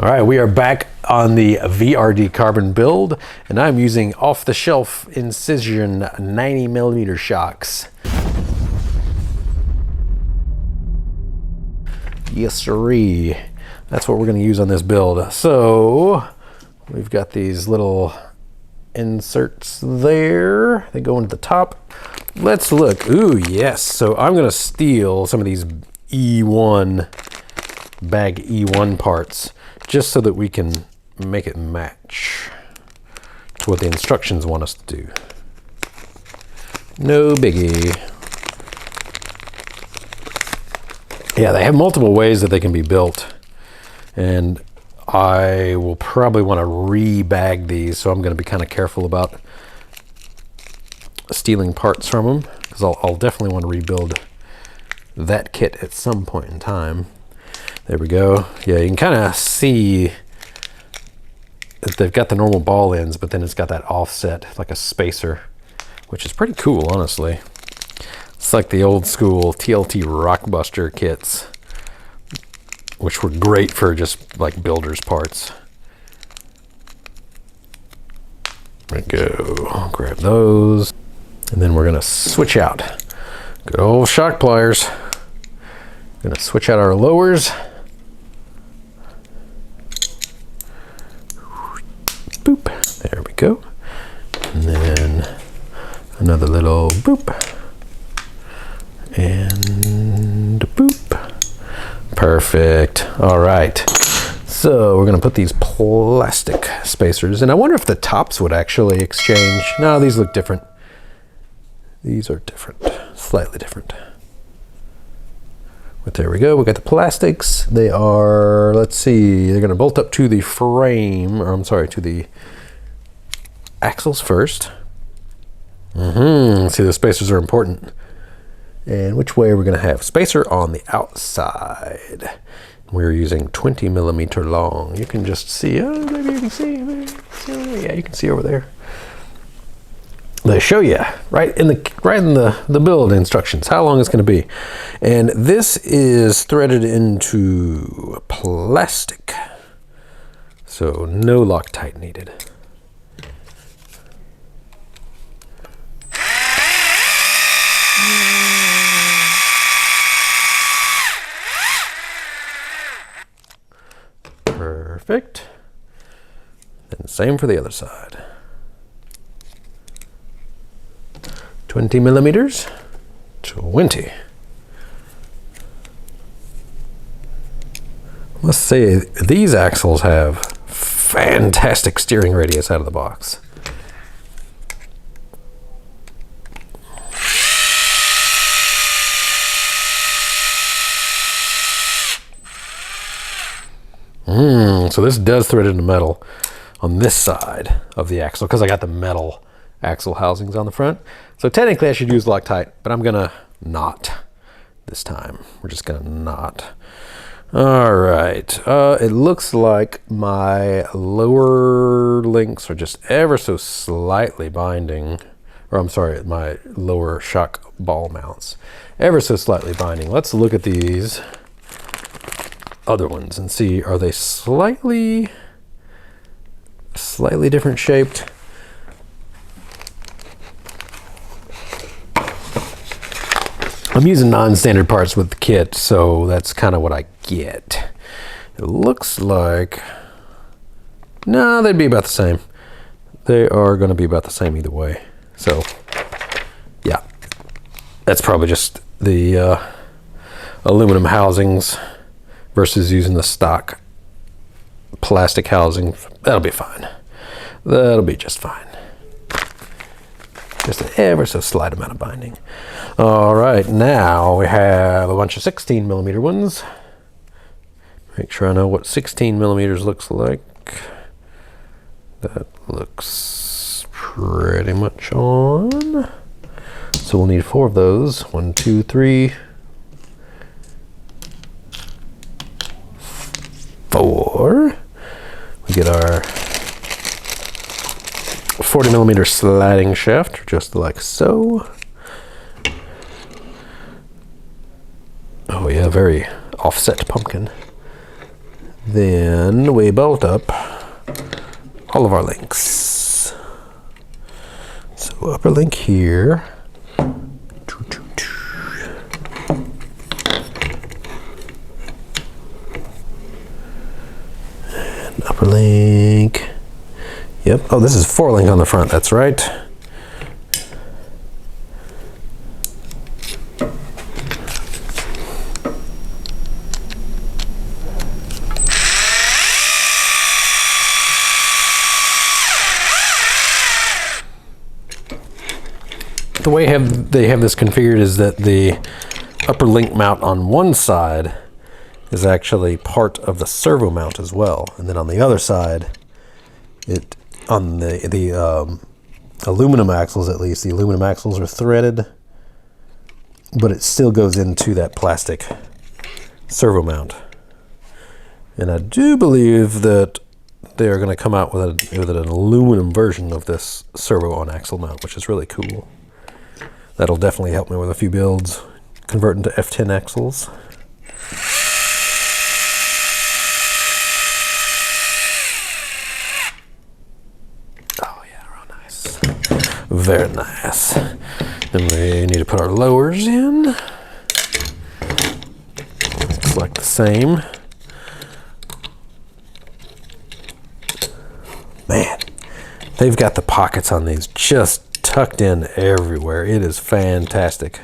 All right, we are back on the VRD Carbon build, and I'm using off-the-shelf Incision 90mm shocks. Yes, sirree. That's what we're going to use on this build. So we've got these little inserts there. They go into the top. Let's look. Ooh, yes. So I'm going to steal some of these E1 bag E1 parts just so that we can make it match to what the instructions want us to do. No biggie. Yeah, they have multiple ways that they can be built, and I will probably want to re-bag these, so I'm going to be kind of careful about stealing parts from them, because I'll definitely want to rebuild that kit at some point in time. There we go. Yeah, you can kind of see that they've got the normal ball ends, but then it's got that offset, like a spacer, which is pretty cool, honestly. It's like the old school TLT Rockbuster kits, which were great for just like builder's parts. There we go. Grab those. And then we're going to switch out. Good old shock pliers. Going to switch out our lowers. Boop. There we go. And then another little boop. And boop. Perfect. All right. So we're going to put these plastic spacers, and I wonder if the tops would actually exchange. No, these look different. These are different, slightly different. But there we go. We got the plastics. They are, let's see, they're going to bolt up to the frame, or I'm sorry, to the axles first. See, the spacers are important. And which way are we going to have? Spacer on the outside. We're using 20mm long. You can just see, maybe you can see, yeah, you can see over there. They show you right in the build instructions how long it's going to be. And this is threaded into plastic, so no Loctite needed. Perfect. And same for the other side. 20mm, 20. I must say, these axles have fantastic steering radius out of the box. So this does thread into metal on this side of the axle, because I got the metal axle housings on the front. So technically I should use Loctite, but I'm gonna not this time. We're just gonna not. All right, it looks like my lower links are just ever so slightly binding, or I'm sorry, my lower shock ball mounts, ever so slightly binding. Let's look at these other ones and see, are they slightly different shaped? I'm using non-standard parts with the kit, so that's kind of what I get. It looks like, no, they'd be about the same. They are going to be about the same either way. So, yeah, that's probably just the aluminum housings versus using the stock plastic housing. That'll be fine. That'll be just fine. Just an ever so slight amount of binding. All right, now we have a bunch of 16mm ones. Make sure I know what 16mm looks like. That looks pretty much on. So we'll need 4 of those. 1, 2, 3, 4. We get our 40mm sliding shaft, just like so. Oh yeah, very offset pumpkin. Then we bolt up all of our links. So upper link here. And upper link. Yep. Oh, this is 4 link on the front. That's right. The way they have this configured is that the upper link mount on one side is actually part of the servo mount as well, and then on the other side, on the aluminum axles, at least the aluminum axles are threaded, but it still goes into that plastic servo mount. And I do believe that they are going to come out with an aluminum version of this servo on axle mount, which is really cool. That'll definitely help me with a few builds, converting to F10 axles. Oh yeah, real nice. Very nice. Then we need to put our lowers in. Looks like the same. Man, they've got the pockets on these just tucked in everywhere. It is fantastic.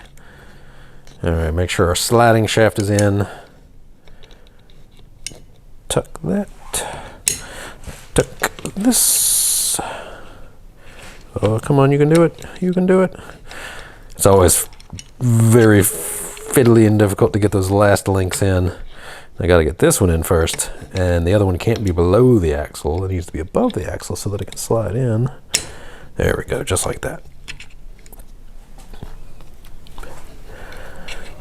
All right, make sure our sliding shaft is in. Tuck that. Tuck this. Oh, come on, you can do it. You can do it. It's always very fiddly and difficult to get those last links in. I got to get this one in first, and the other one can't be below the axle. It needs to be above the axle so that it can slide in. There we go, just like that.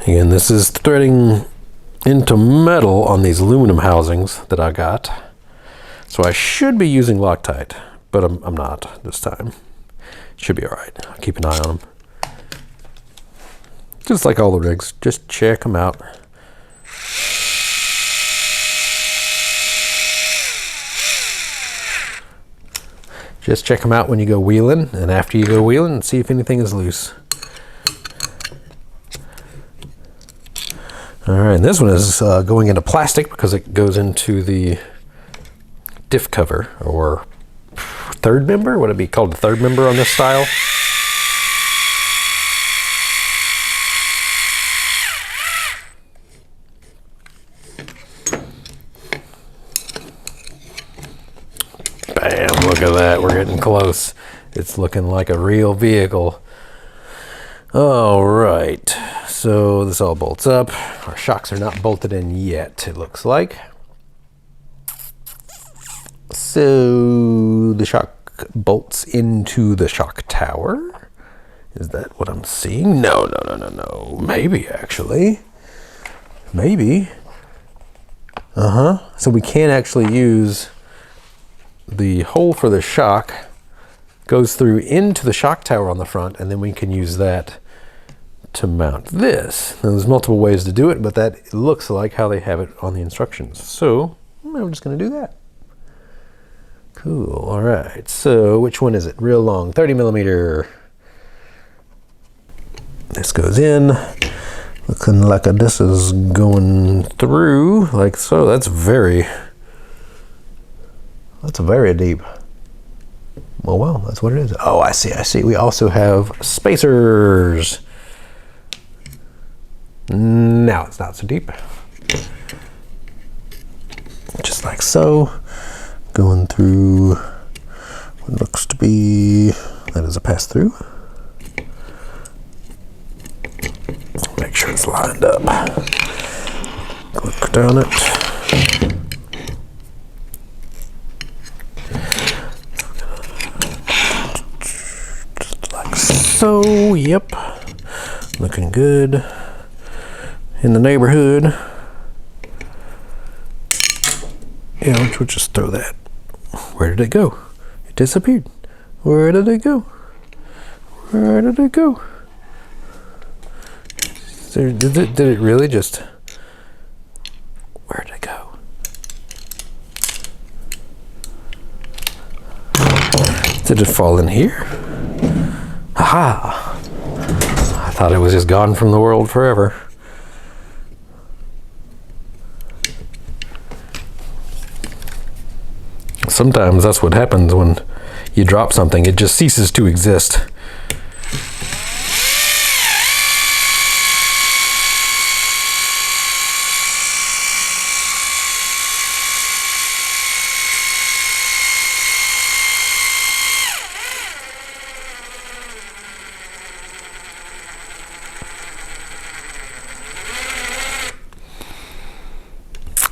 Again, this is threading into metal on these aluminum housings that I got. So I should be using Loctite, but I'm not this time. Should be all right. I'll keep an eye on them. Just like all the rigs, just check them out. Just check them out when you go wheeling, and after you go wheeling, and see if anything is loose. All right, and this one is going into plastic because it goes into the diff cover, or third member. Would it be called the third member on this style? Bam, look at that, we're getting close. It's looking like a real vehicle. All right, so this all bolts up. Our shocks are not bolted in yet, it looks like. So the shock bolts into the shock tower. Is that what I'm seeing? No. Maybe, actually. Maybe. So we can actually use the hole for the shock goes through into the shock tower on the front, and then we can use that to mount this. Now, there's multiple ways to do it, but that looks like how they have it on the instructions. So I'm just going to do that. Cool. All right. So which one is it? Real long, 30 millimeter. This goes in. Looking like this is going through like so. That's very deep. Well, that's what it is. Oh, I see. We also have spacers. Now it's not so deep. Just like so. Going through what looks to be, that is a pass through. Make sure it's lined up. Click down it. Just like so, yep. Looking good. In the neighborhood. Yeah, we'll just throw that. Where did it go? It disappeared. Where did it go? Where did it go? Did it really just... Where did it go? Did it fall in here? Aha! I thought it was just gone from the world forever. Sometimes that's what happens when you drop something. It just ceases to exist.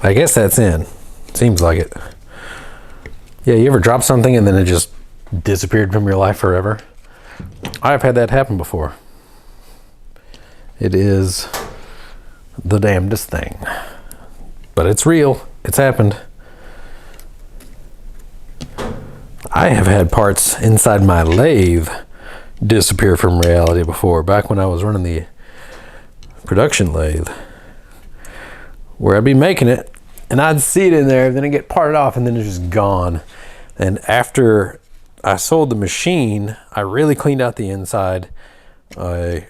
I guess that's in. Seems like it. Yeah, you ever drop something and then it just disappeared from your life forever? I've had that happen before. It is the damnedest thing. But it's real. It's happened. I have had parts inside my lathe disappear from reality before, back when I was running the production lathe, where I'd be making it and I'd see it in there, then it'd get parted off and then it's just gone. And after I sold the machine, I really cleaned out the inside. I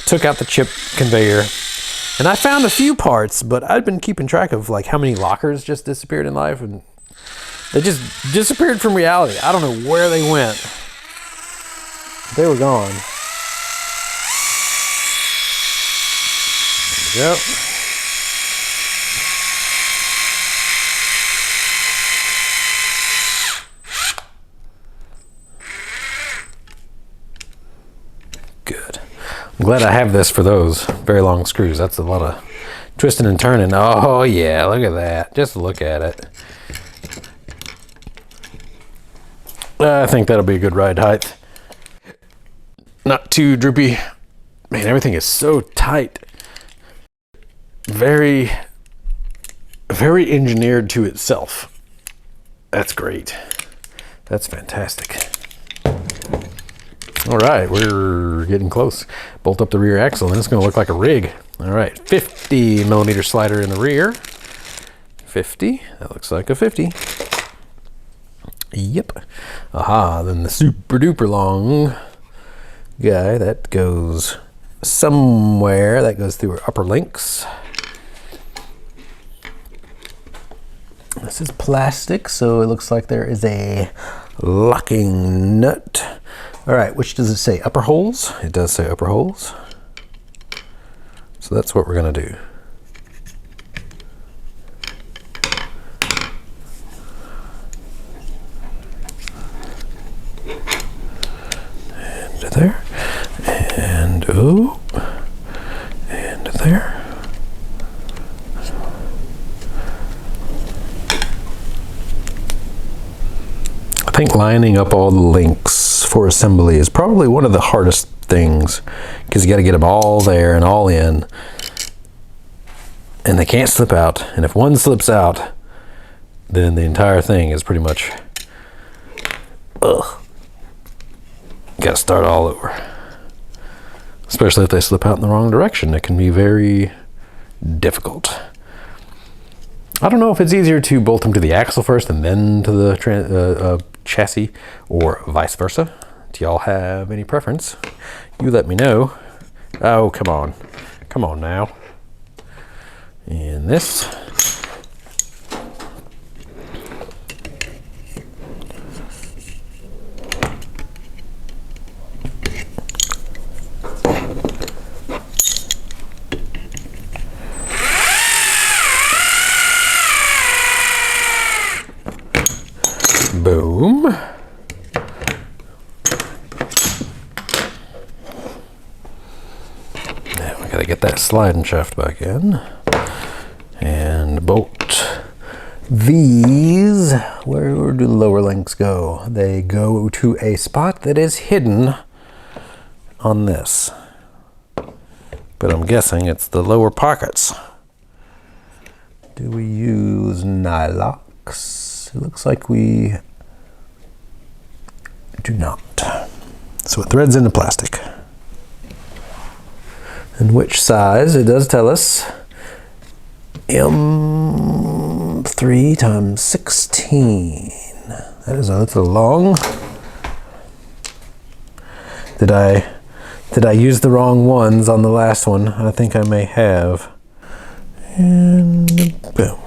took out the chip conveyor and I found a few parts, but I'd been keeping track of like how many lockers just disappeared in life, and they just disappeared from reality. I don't know where they went. They were gone. Yep. Good. I'm glad I have this for those very long screws. That's a lot of twisting and turning. Oh yeah, look at that. Just look at it. I think that'll be a good ride height. Not too droopy. Man, everything is so tight. Very, very engineered to itself. That's great. That's fantastic. All right, we're getting close. Bolt up the rear axle and it's gonna look like a rig. All right, 50 millimeter slider in the rear. 50, that looks like a 50. Yep. Aha, then the super duper long guy, that goes somewhere. That goes through our upper links. This is plastic, so it looks like there is a locking nut. All right, which does it say? Upper holes? It does say upper holes. So that's what we're gonna do. And there, and oh, and there. I think lining up all the links for assembly is probably one of the hardest things, because you got to get them all there and all in, and they can't slip out. And if one slips out, then the entire thing is pretty much got to start all over. Especially if they slip out in the wrong direction, it can be very difficult. I don't know if it's easier to bolt them to the axle first and then to the chassis, or vice versa. Do y'all have any preference? You let me know. Oh, come on. Come on now. And this. Boom. Now we gotta get that sliding shaft back in and bolt these. Where do the lower links go? They go to a spot that is hidden on this, but I'm guessing it's the lower pockets. Do we use Nylox? It looks like we do not. So it threads into plastic. And which size? It does tell us M3. 3 times 16. That's a little long. Did I use the wrong ones on the last one? I think I may have. And boom.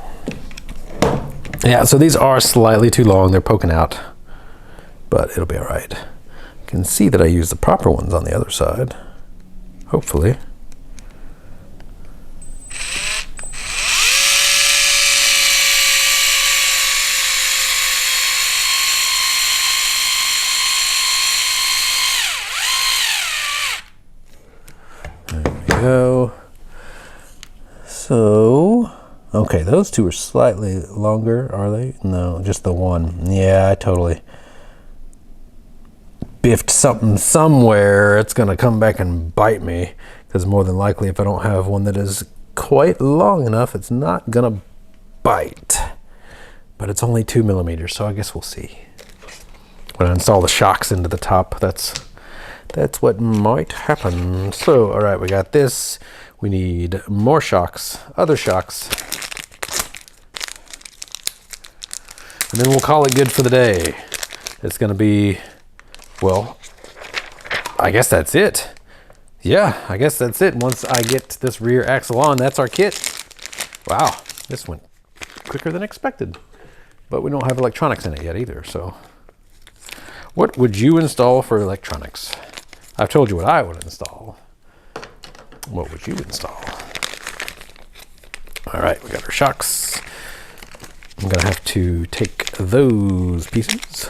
Yeah, so these are slightly too long. They're poking out, but it'll be all right. You can see that I used the proper ones on the other side, hopefully. Go. So, okay, those two are slightly longer, are they? No, just the one. Yeah, I totally biffed something somewhere. It's gonna come back and bite me, because more than likely if I don't have one that is quite long enough, it's not gonna bite. But it's only 2 millimeters, so I guess we'll see. When I install the shocks into the top, that's what might happen. So, all right, we got this. We need more shocks, other shocks. And then we'll call it good for the day. It's gonna be, well, I guess that's it. Yeah, I guess that's it. Once I get this rear axle on, that's our kit. Wow, this went quicker than expected. But we don't have electronics in it yet either, so. What would you install for electronics? I've told you what I would install. What would you install? All right, we got our shocks. I'm gonna have to take those pieces.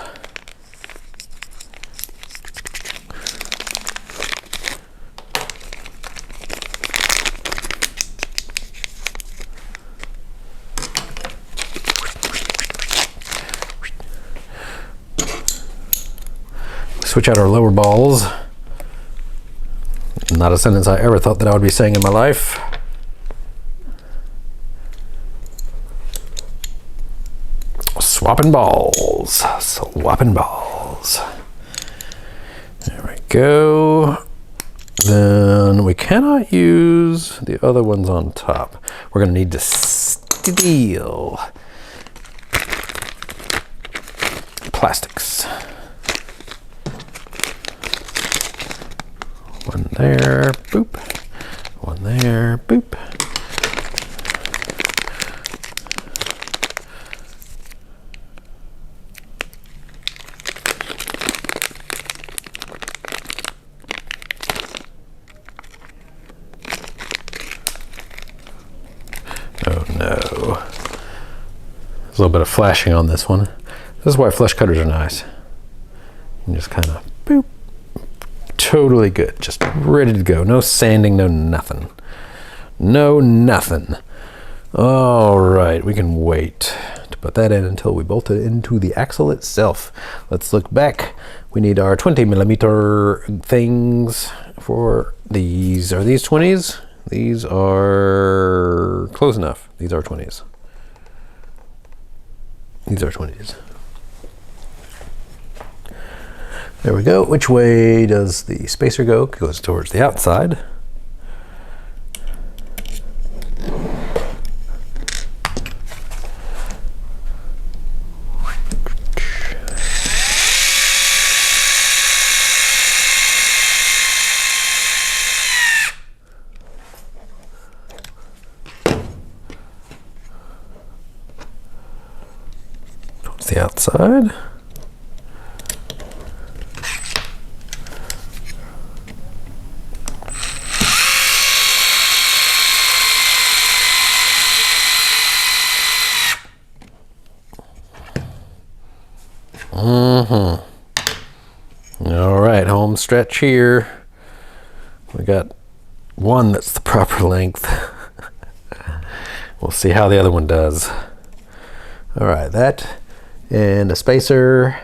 Switch out our lower balls. Not a sentence I ever thought that I would be saying in my life. Swapping balls. Swapping balls. There we go. Then we cannot use the other ones on top. We're going to need to steal plastics. One there, boop. One there, boop. Oh no. There's a little bit of flashing on this one. This is why flush cutters are nice. You can just kind of boop. Totally good, just ready to go. No sanding, no nothing. No nothing. All right, we can wait to put that in until we bolt it into the axle itself. Let's look back. We need our 20 millimeter things for these. Are these 20s? These are close enough. These are 20s. These are 20s. There we go. Which way does the spacer go? It goes towards the outside. Towards the outside. All right, home stretch here. We got one that's the proper length. We'll see how the other one does. All right, that and a spacer,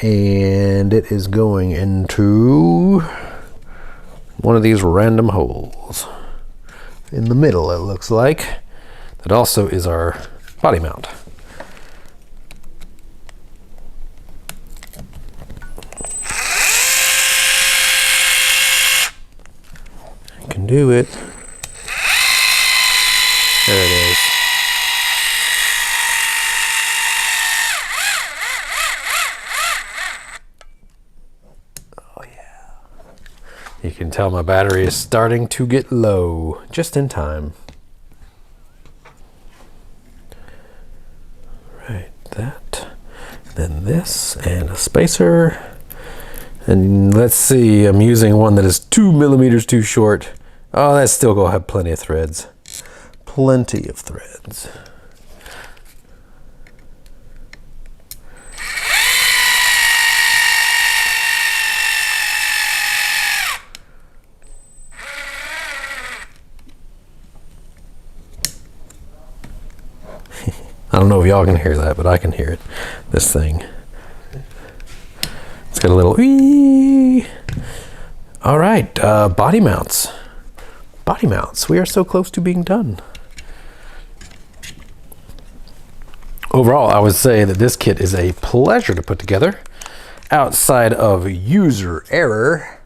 and it is going into one of these random holes in the middle, it looks like. That also is our body mount. Can do it. There it is. You can tell my battery is starting to get low, just in time. Right, that. Then this, and a spacer. And let's see, I'm using one that is 2 millimeters too short. Oh, that's still gonna have plenty of threads. Plenty of threads. I don't know if y'all can hear that, but I can hear it. This thing. It's got a little wee. All right, body mounts. Body mounts. We are so close to being done. Overall, I would say that this kit is a pleasure to put together. Outside of user error.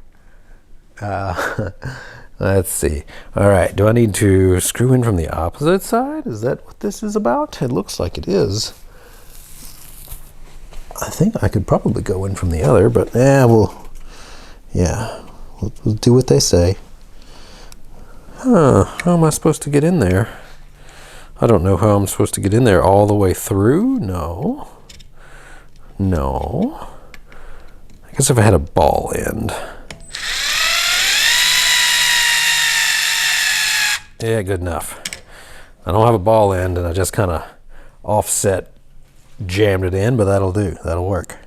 Let's see. All right, do I need to screw in from the opposite side? Is that what this is about? It looks like it is. I think I could probably go in from the other, but we'll do what they say. Huh, how am I supposed to get in there? I don't know how I'm supposed to get in there all the way through. No. I guess if I had a ball end. Yeah, good enough. I don't have a ball end, and I just kind of offset jammed it in, but that'll do. That'll work.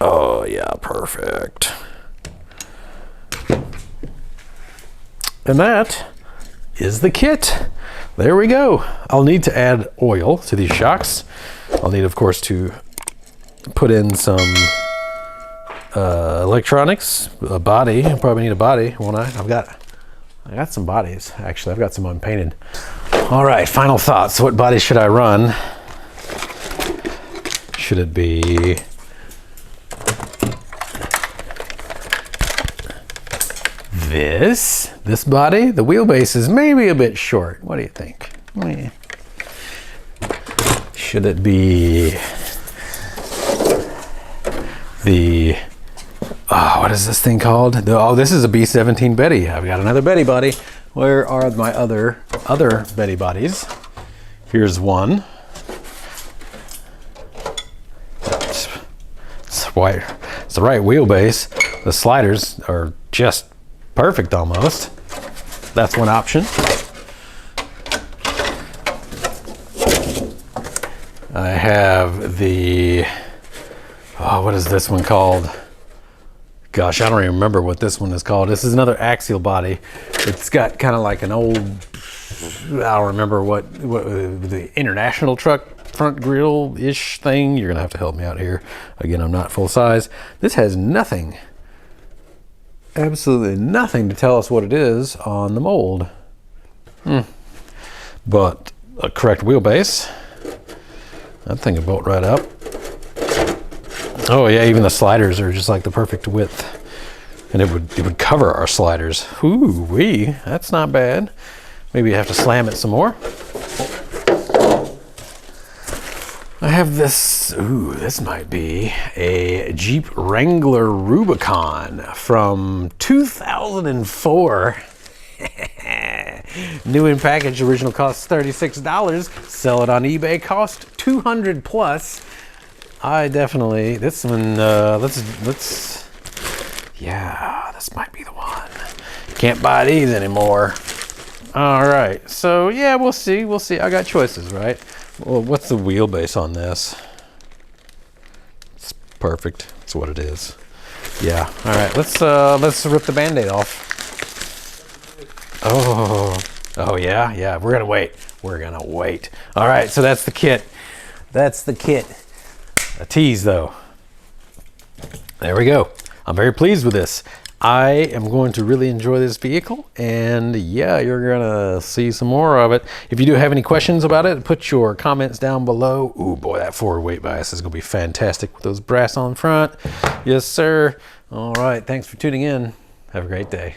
Oh, yeah, perfect. And that is the kit. There we go. I'll need to add oil to these shocks. I'll need, of course, to put in some electronics, a body. I'll probably need a body, won't I? I got some bodies, actually. I've got some unpainted. All right, final thoughts. What body should I run? Should it be this body? The wheelbase is maybe a bit short. What do you think? Should it be the, what is this thing called? This is a B17 Betty. I've got another Betty body. Where are my other Betty bodies? Here's one. It's the right wheelbase. The sliders are just perfect almost. That's one option. I have the, what is this one called? Gosh, I don't even remember what this one is called. This is another axial body. It's got kind of like an old, I don't remember what the international truck front grille-ish thing. You're gonna have to help me out here. Again, I'm not full size. This has nothing, absolutely nothing to tell us what it is on the mold. But a correct wheelbase. That thing will bolt right up. Oh yeah, even the sliders are just like the perfect width. And it would cover our sliders. Ooh wee, that's not bad. Maybe you have to slam it some more. I have this, this might be a Jeep Wrangler Rubicon from 2004. New in package, original cost $36. Sell it on eBay, cost $200 plus. I definitely, this one, yeah, this might be the one. Can't buy these anymore. All right, so yeah, we'll see. I got choices, right? Well, what's the wheelbase on this? It's perfect. That's what it is. Yeah. All right. Let's rip the Band-Aid off. Oh yeah. We're gonna wait. All right. So that's the kit. A tease though. There we go. I'm very pleased with this. I am going to really enjoy this vehicle, and yeah, you're gonna see some more of it. If you do have any questions about it, put your comments down below. Ooh boy, that forward weight bias is gonna be fantastic with those brass on front. Yes sir. All right, thanks for tuning in. Have a great day.